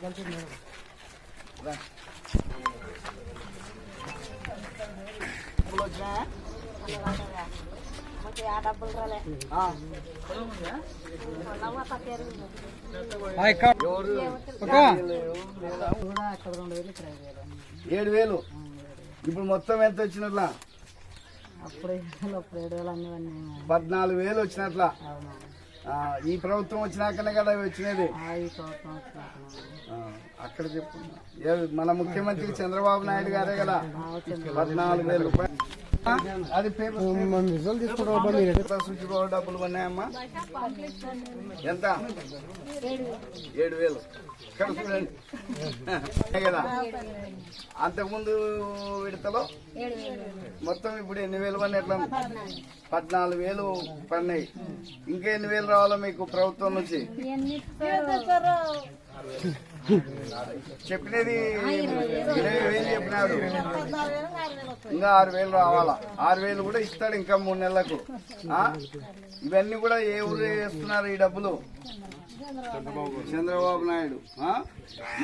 $7,000. ఇప్పుడు మొత్తం ఎంత వచ్చినట్లా? 14,000 వచ్చినట్లా. ఈ ప్రభుత్వం వచ్చినాకనే కదా వచ్చినది. అక్కడ చెప్పు, మన ముఖ్యమంత్రి చంద్రబాబు నాయుడు గారే కదా 14,000 రూపాయలు. అది పేపర్ డబ్బులు ఉన్నాయమ్మా. ఎంత? 7,000. ఇక్కడ చూడండి కదా. అంతకుముందు విడతలో మొత్తం ఇప్పుడు ఎన్ని వేలు పని ఎట్లా? 14,000 పడినాయి. ఇంకా ఎన్ని వేలు రావాలో మీకు ప్రభుత్వం నుంచి? చెప్పినది 20,000 చెప్పినాడు. ఇంకా 6,000 రావాలా. 6,000 కూడా ఇస్తాడు ఇంకా 3 నెలలకు. ఇవన్నీ కూడా ఏ ఊరు వేస్తున్నారు ఈ డబ్బులు? చంద్రబాబు నాయుడు.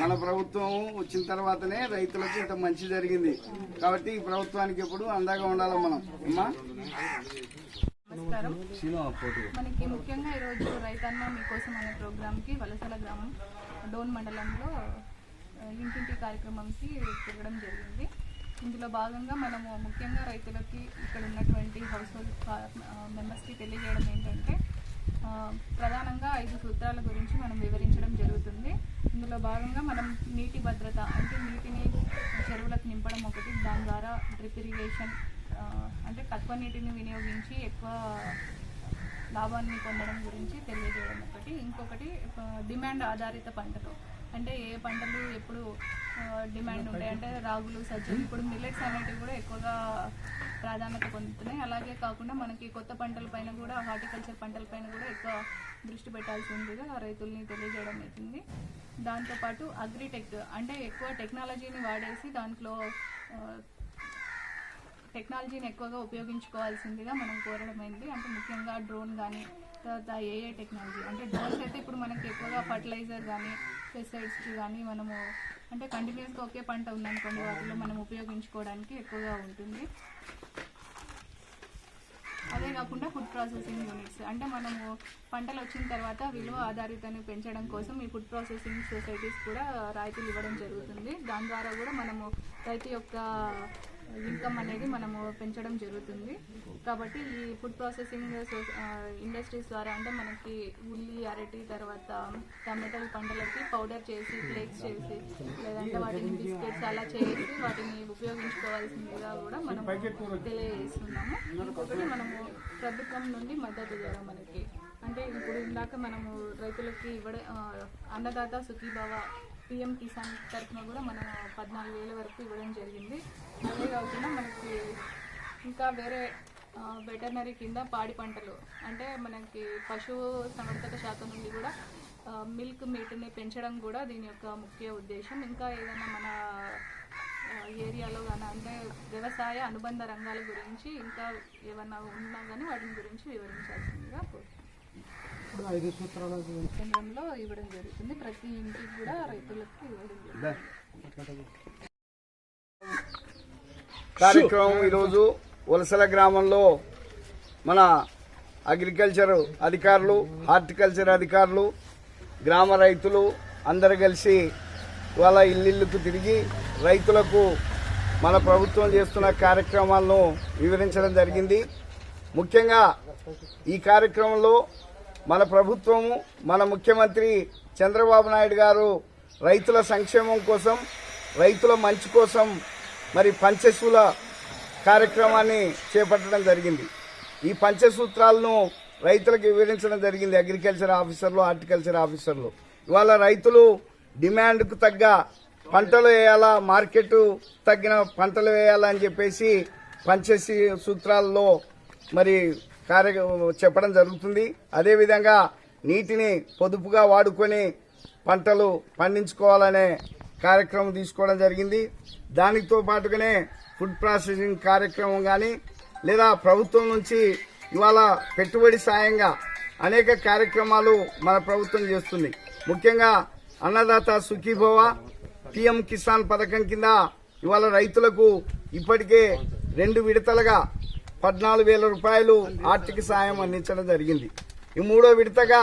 మన ప్రభుత్వం వచ్చిన తర్వాతనే రైతులకు ఇంత మంచి జరిగింది. కాబట్టి ఈ ప్రభుత్వానికి ఎప్పుడు అండగా ఉండాలి మనం. అమ్మా మనకి ముఖ్యంగా ఈరోజు రైతన్న మీకోసం అనే ప్రోగ్రామ్ కి వలసల గ్రామం డోన్ మండలంలో ఇంటింటి కార్యక్రమంకి తిరగడం జరిగింది. ఇందులో భాగంగా మనము ముఖ్యంగా రైతులకి ఇక్కడ ఉన్నటువంటి హౌస్ హోల్డ్ మెంబర్స్కి తెలియజేయడం ఏంటంటే ప్రధానంగా 5 సూత్రాల గురించి మనం వివరించడం జరుగుతుంది. ఇందులో భాగంగా మనం నీటి భద్రత అంటే నీటిని చెరువులకు నింపడం ఒకటి, దాని ద్వారా డ్రిప్ ఇరిగేషన్ అంటే తక్కువ నీటిని వినియోగించి ఎక్కువ లాభాన్ని పొందడం గురించి తెలియజేయడం ఒకటి. ఇంకొకటి డిమాండ్ ఆధారిత పంటలు అంటే ఏ పంటలు ఎప్పుడు డిమాండ్ ఉంటాయి అంటే రాగులు, సజ్జలు, ఇప్పుడు మిల్లెట్స్ అనేటివి కూడా ఎక్కువగా ప్రాధాన్యత పొందుతున్నాయి. అలాగే కాకుండా మనకి కొత్త పంటల పైన కూడా హార్టికల్చర్ పంటల పైన కూడా ఎక్కువ దృష్టి పెట్టాల్సి ఉందిగా రైతుల్ని తెలియజేయడం అవుతుంది. దాంతోపాటు అగ్రిటెక్ అంటే ఎక్కువ టెక్నాలజీని వాడేసి దాంట్లో టెక్నాలజీని ఎక్కువగా ఉపయోగించుకోవాల్సిందిగా మనం కోరడమైంది. అంటే ముఖ్యంగా డ్రోన్ కానీ తర్వాత ఏఐ టెక్నాలజీ అంటే డ్రోన్స్ అయితే ఇప్పుడు మనకి ఎక్కువగా ఫర్టిలైజర్ కానీ పెస్టిసైడ్స్కి కానీ మనము అంటే కంటిన్యూస్గా ఒకే పంట ఉందనుకోండి వాటిలో మనం ఉపయోగించుకోవడానికి ఎక్కువగా ఉంటుంది. అదే కాకుండా ఫుడ్ ప్రాసెసింగ్ యూనిట్స్ అంటే మనము పంటలు వచ్చిన తర్వాత విలువ ఆధారితను పెంచడం కోసం ఈ ఫుడ్ ప్రాసెసింగ్ సొసైటీస్ కూడా రాయితీలు ఇవ్వడం జరుగుతుంది. దాని ద్వారా కూడా మనము రైతు యొక్క ఇన్కమ్ అనేది మనము పెంచడం జరుగుతుంది. కాబట్టి ఈ ఫుడ్ ప్రాసెసింగ్ ఇండస్ట్రీస్ ద్వారా అంటే మనకి ఉల్లి, అరటి, తర్వాత టమాటాల పంటలకి పౌడర్ చేసి ఫ్లేక్స్ చేసి లేదంటే వాటిని బిస్కెట్స్ అలా చేసి వాటిని ఉపయోగించుకోవాల్సిందిగా కూడా మనం తెలియజేస్తున్నాము. ఇంకొకటి మనము ప్రభుత్వం నుండి మద్దతు చేయడం మనకి అంటే ఇప్పుడు ఇందాక మనము రైతులకి ఇవ్వడం అన్నదాత సుఖీభవ PM కిసాన్ తరఫున కూడా మనం 14,000 వరకు ఇవ్వడం జరిగింది. అదే కాకుండా మనకి ఇంకా వేరే వెటర్నరీ కింద పాడి పంటలు అంటే మనకి పశువు సంవర్ధక శాఖ నుండి కూడా మిల్క్ మీట్ని పెంచడం కూడా దీని యొక్క ముఖ్య ఉద్దేశం. ఇంకా ఏదైనా మన ఏరియాలో కానీ అంటే వ్యవసాయ అనుబంధ రంగాల గురించి ఇంకా ఏమన్నా ఉన్నా కానీ వాటిని గురించి వివరించాల్సిందిగా కోరుతున్నాను. 5 సూత్రాల కేంద్రంలో ఇవ్వడం జరుగుతుంది. ప్రతి ఇంటికి కూడా రైతులకు ఇవ్వడం జరుగుతుంది. కార్యక్రమం ఈరోజు వలసల గ్రామంలో మన అగ్రికల్చర్ అధికారులు, హార్టికల్చర్ అధికారులు, గ్రామ రైతులు అందరు కలిసి వాళ్ళ ఇల్లుకు తిరిగి రైతులకు మన ప్రభుత్వం చేస్తున్న కార్యక్రమాలను వివరించడం జరిగింది. ముఖ్యంగా ఈ కార్యక్రమంలో మన ప్రభుత్వము, మన ముఖ్యమంత్రి చంద్రబాబు నాయుడు గారు రైతుల సంక్షేమం కోసం, రైతుల మంచి కోసం మరి పంచశూల కార్యక్రమాన్ని చేపట్టడం జరిగింది. ఈ పంచసూత్రాలను రైతులకు వివరించడం జరిగింది. అగ్రికల్చర్ ఆఫీసర్లు, హార్టికల్చర్ ఆఫీసర్లు ఇవాళ రైతులు డిమాండ్కు తగ్గ పంటలు వేయాలా, మార్కెట్ తగ్గిన పంటలు వేయాలా అని చెప్పేసి పంచసూత్రాల్లో మరి చెప్పడం జరుగుతుంది. అదేవిధంగా నీటిని పొదుపుగా వాడుకొని పంటలు పండించుకోవాలనే కార్యక్రమం తీసుకోవడం జరిగింది. దానితో పాటుగానే ఫుడ్ ప్రాసెసింగ్ కార్యక్రమం కానీ లేదా ప్రభుత్వం నుంచి ఇవాళ పెట్టుబడి సాయంగా అనేక కార్యక్రమాలు మన ప్రభుత్వం చేస్తుంది. ముఖ్యంగా అన్నదాత సుఖీభవ, పిఎం కిసాన్ పథకం కింద ఇవాళ రైతులకు ఇప్పటికే 2 విడతలుగా 14,000 రూపాయలు ఆర్థిక సాయం అందించడం జరిగింది. ఈ 3వ విడతగా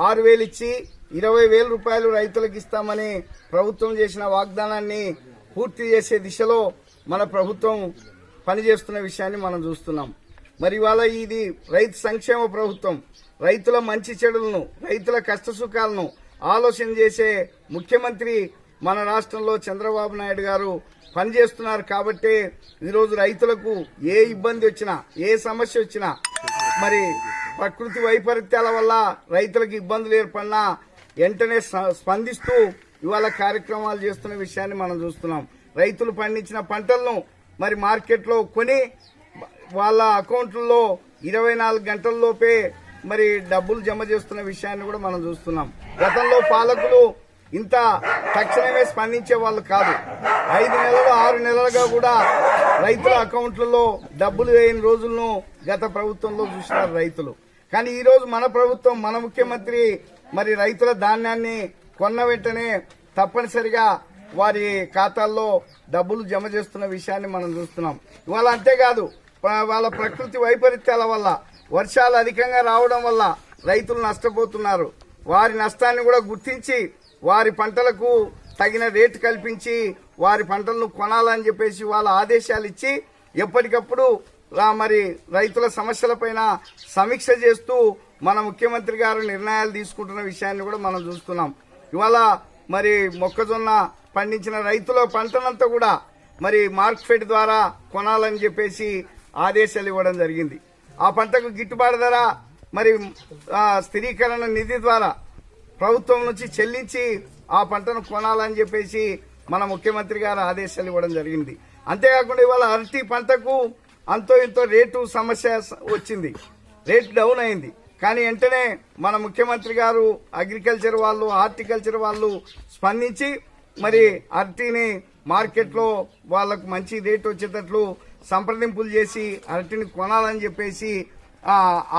6,000 ఇచ్చి 20,000 రూపాయలు రైతులకు ఇస్తామని ప్రభుత్వం చేసిన వాగ్దానాన్ని పూర్తి చేసే దిశలో మన ప్రభుత్వం పనిచేస్తున్న విషయాన్ని మనం చూస్తున్నాం. మరి ఇవాళ ఇది రైతు సంక్షేమ ప్రభుత్వం. రైతుల మంచి చెడులను, రైతుల కష్ట సుఖాలను ఆలోచన చేసే ముఖ్యమంత్రి మన రాష్ట్రంలో చంద్రబాబు నాయుడు గారు పనిచేస్తున్నారు. కాబట్టి ఈరోజు రైతులకు ఏ ఇబ్బంది వచ్చినా, ఏ సమస్య వచ్చినా, మరి ప్రకృతి వైపరీత్యాల వల్ల రైతులకు ఇబ్బందులు ఏర్పడినా వెంటనే స్పందిస్తూ ఇవాళ కార్యక్రమాలు చేస్తున్న విషయాన్ని మనం చూస్తున్నాం. రైతులు పండించిన పంటలను మరి మార్కెట్లో కొని వాళ్ళ అకౌంట్లలో 24 గంటల్లోపే మరి డబ్బులు జమ చేస్తున్న విషయాన్ని కూడా మనం చూస్తున్నాం. గతంలో పాలకులు ఇంత తక్షణమే స్పందించే వాళ్ళు కాదు. 5 నెలలు 6 నెలలుగా కూడా రైతుల అకౌంట్లలో డబ్బులు వేయని రోజులను గత ప్రభుత్వంలో చూసినారు రైతులు. కానీ ఈ రోజు మన ప్రభుత్వం, మన ముఖ్యమంత్రి మరి రైతుల ధాన్యాన్ని కొన్న వెంటనే తప్పనిసరిగా వారి ఖాతాల్లో డబ్బులు జమ చేస్తున్న విషయాన్ని మనం చూస్తున్నాం. ఇవాళ అంతేకాదు, వాళ్ళ ప్రకృతి వైపరీత్యాల వల్ల వర్షాలు అధికంగా రావడం వల్ల రైతులు నష్టపోతున్నారు. వారి నష్టాన్ని కూడా గుర్తించి వారి పంటలకు తగిన రేటు కల్పించి వారి పంటలను కొనాలని చెప్పేసి వాళ్ళ ఆదేశాలు ఇచ్చి ఎప్పటికప్పుడు మరి రైతుల సమస్యలపైన సమీక్ష చేస్తూ మన ముఖ్యమంత్రి గారు నిర్ణయాలు తీసుకుంటున్న విషయాన్ని కూడా మనం చూస్తున్నాం. ఇవాళ మరి మొక్కజొన్న పండించిన రైతుల పంటనంతా కూడా మరి మార్కెట్ ద్వారా కొనాలని చెప్పేసి ఆదేశాలు ఇవ్వడం జరిగింది. ఆ పంటకు గిట్టుబాటు ధర మరి స్థిరీకరణ నిధి ద్వారా ప్రభుత్వం నుంచి చెల్లించి ఆ పంటను కొనాలని చెప్పేసి మన ముఖ్యమంత్రి గారు ఆదేశాలు ఇవ్వడం జరిగింది. అంతేకాకుండా ఇవాళ అరటి పంటకు అంతో ఇంతో రేటు సమస్య వచ్చింది, రేటు డౌన్ అయింది. కానీ వెంటనే మన ముఖ్యమంత్రి గారు అగ్రికల్చర్ వాళ్ళు, హార్టికల్చర్ వాళ్ళు స్పందించి మరి అరటిని మార్కెట్లో వాళ్లకు మంచి రేటు వచ్చేటట్లు సంప్రదింపులు చేసి అరటిని కొనాలని చెప్పేసి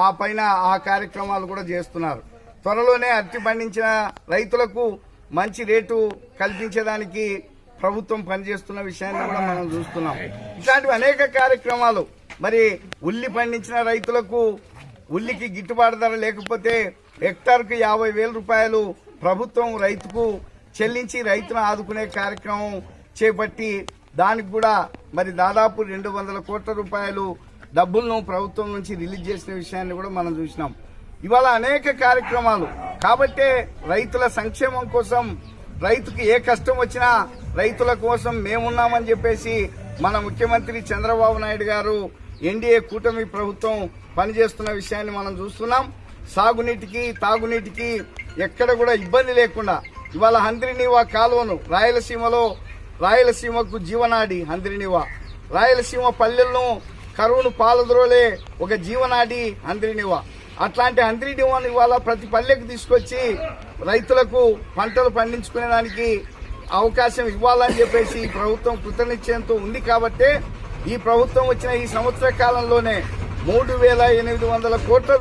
ఆ పైన ఆ కార్యక్రమాలు కూడా చేస్తున్నారు. త్వరలోనే అరటి పండించిన రైతులకు మంచి రేటు కల్పించడానికి ప్రభుత్వం పనిచేస్తున్న విషయాన్ని కూడా మనం చూస్తున్నాం. ఇట్లాంటివి అనేక కార్యక్రమాలు. మరి ఉల్లి పండించిన రైతులకు ఉల్లికి గిట్టుబాటు ధర లేకపోతే హెక్టార్కు 50,000 రూపాయలు ప్రభుత్వం రైతుకు చెల్లించి రైతును ఆదుకునే కార్యక్రమం చేపట్టి దానికి కూడా మరి దాదాపు 200 కోట్ల రూపాయలు డబ్బులను ప్రభుత్వం నుంచి రిలీజ్ చేసిన విషయాన్ని కూడా మనం చూసినాం. ఇవాళ అనేక కార్యక్రమాలు. కాబట్టే రైతుల సంక్షేమం కోసం, రైతుకు ఏ కష్టం వచ్చినా రైతుల కోసం మేమున్నామని చెప్పేసి మన ముఖ్యమంత్రి చంద్రబాబు నాయుడు గారు ఎన్డీఏ కూటమి ప్రభుత్వం పనిచేస్తున్న విషయాన్ని మనం చూస్తున్నాం. సాగునీటికి, తాగునీటికి ఎక్కడ కూడా ఇబ్బంది లేకుండా ఇవాళ హంద్రినీవా కాలువను రాయలసీమకు జీవనాడి హంద్రినీవా, రాయలసీమ పల్లెలను కరువును పాలద్రోలే ఒక జీవనాడి హంద్రినీవా. అట్లాంటి హంద్రినీవాను ఇవాళ ప్రతి పల్లెకు తీసుకొచ్చి రైతులకు పంటలు పండించుకునేదానికి అవకాశం ఇవ్వాలని చెప్పేసి ఈ ప్రభుత్వం కృతనిశ్చయంతో ఉంది. కాబట్టే ఈ ప్రభుత్వం వచ్చిన ఈ సంవత్సర కాలంలోనే 3,800 కోట్ల